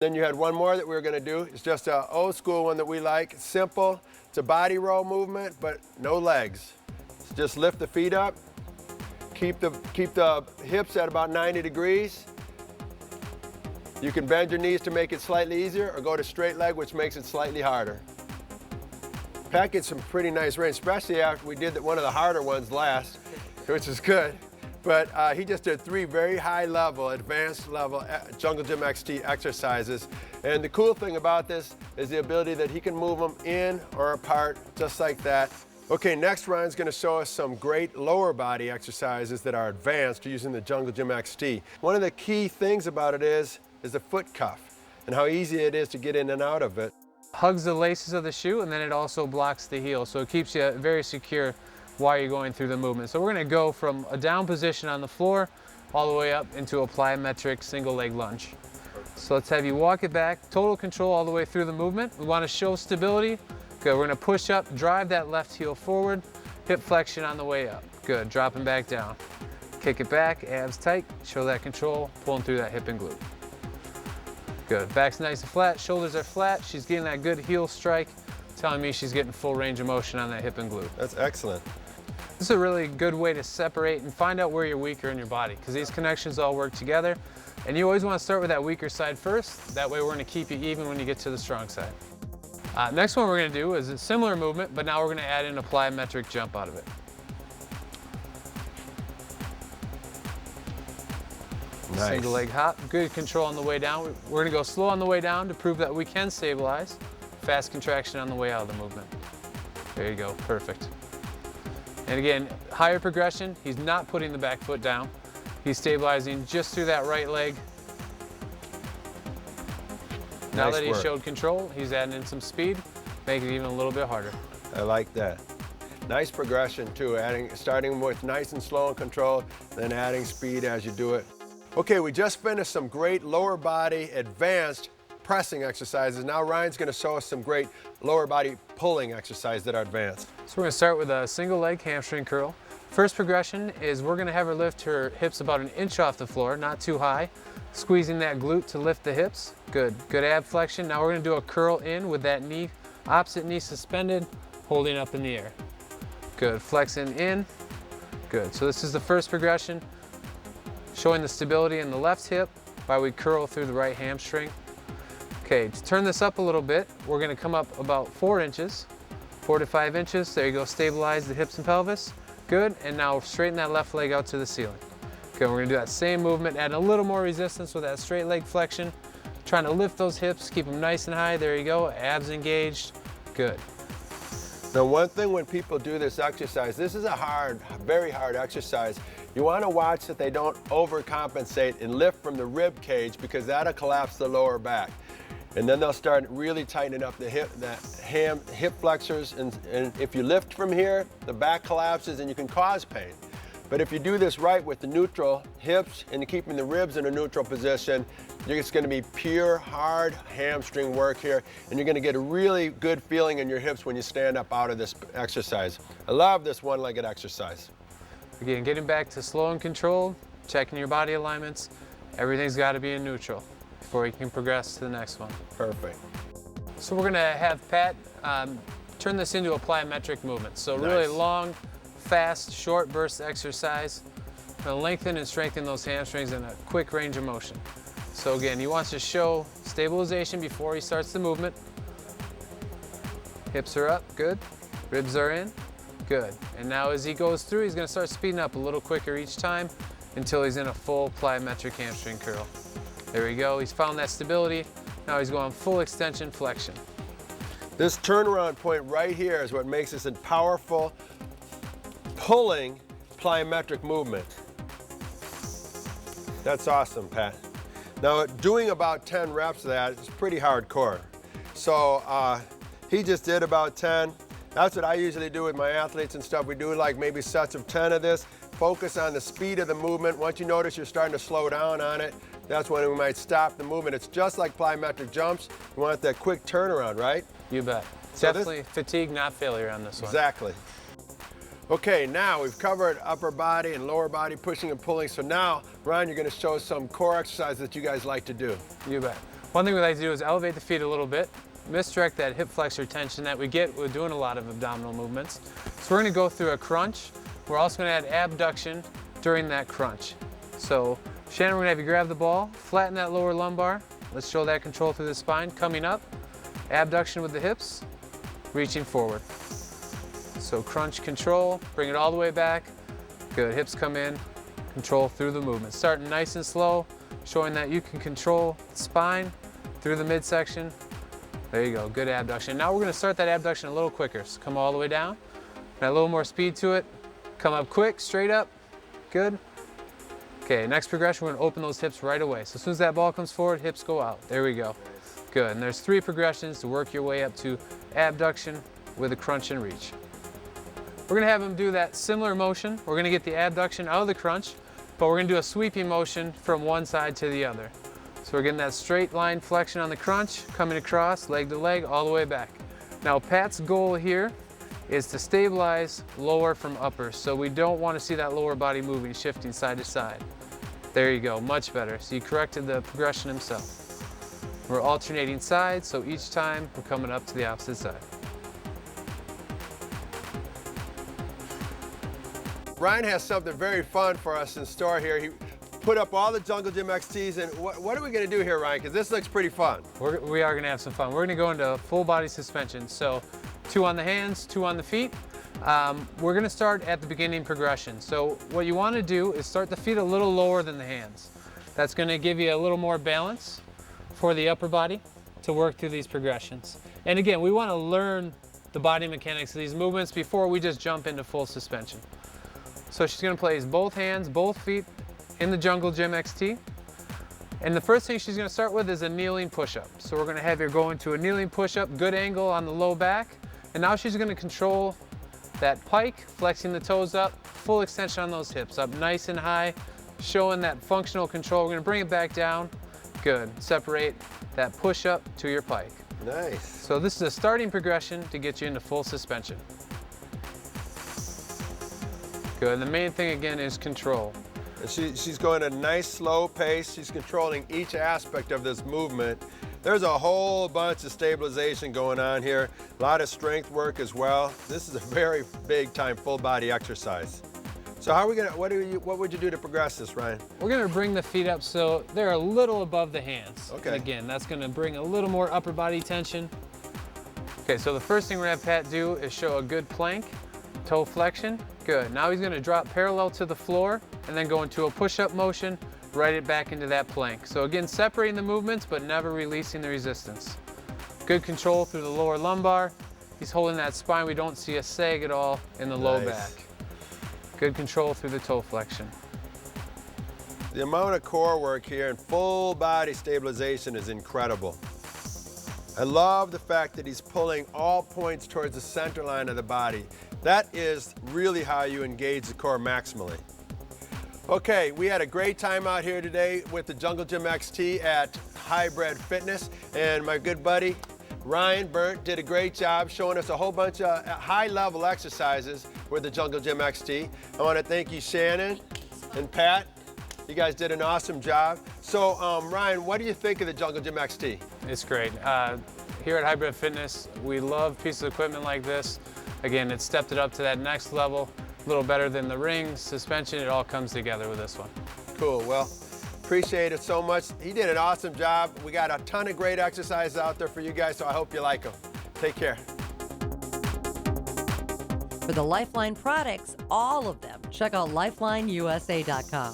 Then you had one more that we were gonna do. It's just an old school one that we like. It's simple. It's a body roll movement, but no legs. So just lift the feet up. Keep the hips at about 90 degrees. You can bend your knees to make it slightly easier, or go to straight leg, which makes it slightly harder. Pat gets some pretty nice range, especially after we did one of the harder ones last, which is good. But he just did 3 very high level, advanced level Jungle Gym XT exercises. And the cool thing about this is the ability that he can move them in or apart just like that. Okay, next Ryan's gonna show us some great lower body exercises that are advanced using the Jungle Gym XT. One of the key things about it is the foot cuff and how easy it is to get in and out of it. Hugs the laces of the shoe, and then it also blocks the heel, so it keeps you very secure while you're going through the movement. So we're going to go from a down position on the floor all the way up into a plyometric single leg lunge. So let's have you walk it back, total control all the way through the movement. We want to show stability. Good, we're going to push up, drive that left heel forward, hip flexion on the way up. Good, dropping back down. Kick it back, abs tight, show that control, pulling through that hip and glute. Good, back's nice and flat, shoulders are flat. She's getting that good heel strike, telling me she's getting full range of motion on that hip and glute. That's excellent. This is a really good way to separate and find out where you're weaker in your body, because these connections all work together. And you always want to start with that weaker side first. That way we're going to keep you even when you get to the strong side. Next one we're going to do is a similar movement, but now we're going to add in a plyometric jump out of it. Nice. Single leg hop, good control on the way down. We're going to go slow on the way down to prove that we can stabilize. Fast contraction on the way out of the movement. There you go, perfect. And again, higher progression, he's not putting the back foot down. He's stabilizing just through that right leg. Now that he showed control, he's adding in some speed, making it even a little bit harder. I like that. Nice progression too, starting with nice and slow and controlled, then adding speed as you do it. Okay, we just finished some great lower body advanced pressing exercises. Now Ryan's going to show us some great lower body pulling exercises that are advanced. So we're going to start with a single leg hamstring curl. First progression is we're going to have her lift her hips about 1 inch off the floor, not too high. Squeezing that glute to lift the hips. Good, good ab flexion. Now we're going to do a curl in with that knee, opposite knee suspended, holding up in the air. Good, flexing in. Good, so this is the first progression, showing the stability in the left hip while we curl through the right hamstring. Okay, to turn this up a little bit, we're going to come up about 4 inches, 4 to 5 inches. There you go, stabilize the hips and pelvis. Good, and now straighten that left leg out to the ceiling. Okay, we're going to do that same movement, add a little more resistance with that straight leg flexion. Trying to lift those hips, keep them nice and high. There you go, abs engaged. Good. Now, one thing when people do this exercise, this is a hard, very hard exercise. You want to watch that they don't overcompensate and lift from the rib cage, because that'll collapse the lower back. And then they'll start really tightening up the hip flexors. And if you lift from here, the back collapses and you can cause pain. But if you do this right with the neutral hips and keeping the ribs in a neutral position, it's going to be pure, hard hamstring work here, and you're going to get a really good feeling in your hips when you stand up out of this exercise. I love this one-legged exercise. Again, getting back to slow and controlled, checking your body alignments. Everything's got to be in neutral before you can progress to the next one. Perfect. So we're going to have Pat turn this into a plyometric movement. So really long, fast, short burst exercise. Lengthen and strengthen those hamstrings in a quick range of motion. So again, he wants to show stabilization before he starts the movement. Hips are up, good. Ribs are in, good. And now as he goes through, he's going to start speeding up a little quicker each time until he's in a full plyometric hamstring curl. There we go, he's found that stability. Now he's going full extension flexion. This turnaround point right here is what makes this a powerful pulling plyometric movement. That's awesome, Pat. Now, doing about 10 reps of that is pretty hardcore. So he just did about 10. That's what I usually do with my athletes and stuff. We do like maybe sets of 10 of this. Focus on the speed of the movement. Once you notice you're starting to slow down on it, that's when we might stop the movement. It's just like plyometric jumps. You want that quick turnaround, right? You bet. So definitely fatigue, not failure on this one. Exactly. Okay, now we've covered upper body and lower body pushing and pulling. So now, Ryan, you're going to show us some core exercises that you guys like to do. You bet. One thing we like to do is elevate the feet a little bit, misdirect that hip flexor tension that we get with doing a lot of abdominal movements. So we're going to go through a crunch. We're also going to add abduction during that crunch. So Shannon, we're going to have you grab the ball, flatten that lower lumbar. Let's show that control through the spine. Coming up, abduction with the hips, reaching forward. So crunch, control, bring it all the way back. Good, hips come in, control through the movement. Starting nice and slow, showing that you can control the spine through the midsection. There you go, good abduction. Now we're gonna start that abduction a little quicker. So come all the way down, add a little more speed to it. Come up quick, straight up, good. Okay, next progression, we're gonna open those hips right away. So as soon as that ball comes forward, hips go out. There we go. Good, and there's 3 progressions to work your way up to abduction with a crunch and reach. We're gonna have them do that similar motion. We're gonna get the abduction out of the crunch, but we're gonna do a sweeping motion from one side to the other. So we're getting that straight line flexion on the crunch, coming across, leg to leg, all the way back. Now Pat's goal here is to stabilize lower from upper, so we don't want to see that lower body moving, shifting side to side. There you go, much better. So you corrected the progression himself. We're alternating sides, so each time we're coming up to the opposite side. Ryan has something very fun for us in store here. He put up all the Jungle Gym XTs, and what are we going to do here, Ryan? Because this looks pretty fun. We are going to have some fun. We're going to go into full body suspension. So 2 on the hands, 2 on the feet. We're going to start at the beginning progression. So what you want to do is start the feet a little lower than the hands. That's going to give you a little more balance for the upper body to work through these progressions. And again, we want to learn the body mechanics of these movements before we just jump into full suspension. So she's going to place both hands, both feet in the Jungle Gym XT. And the first thing she's going to start with is a kneeling push-up. So we're going to have her go into a kneeling push-up, good angle on the low back. And now she's going to control that pike, flexing the toes up, full extension on those hips, up nice and high, showing that functional control. We're going to bring it back down. Good. Separate that push-up to your pike. Nice. So this is a starting progression to get you into full suspension. Good. And the main thing again is control. She's going at a nice slow pace. She's controlling each aspect of this movement. There's a whole bunch of stabilization going on here. A lot of strength work as well. This is a very big time full body exercise. So how are we gonna, what would you do to progress this, Ryan? We're gonna bring the feet up so they're a little above the hands. Okay. And again, that's gonna bring a little more upper body tension. Okay, so the first thing we're gonna have Pat do is show a good plank, toe flexion. Good. Now he's gonna drop parallel to the floor and then go into a push-up motion, right it back into that plank. So again, separating the movements, but never releasing the resistance. Good control through the lower lumbar. He's holding that spine. We don't see a sag at all in the low back. Good control through the toe flexion. The amount of core work here and full body stabilization is incredible. I love the fact that he's pulling all points towards the center line of the body. That is really how you engage the core maximally. Okay, we had a great time out here today with the Jungle Gym XT at Hybrid Fitness, and my good buddy Ryan Burnt did a great job showing us a whole bunch of high-level exercises with the Jungle Gym XT. I want to thank you, Shannon and Pat. You guys did an awesome job. So, Ryan, what do you think of the Jungle Gym XT? It's great. Here at Hybrid Fitness, we love pieces of equipment like this. Again, it stepped it up to that next level. A little better than the rings, suspension, it all comes together with this one. Cool, well, appreciate it so much. He did an awesome job. We got a ton of great exercises out there for you guys, so I hope you like them. Take care. For the Lifeline products, all of them, check out lifelineusa.com.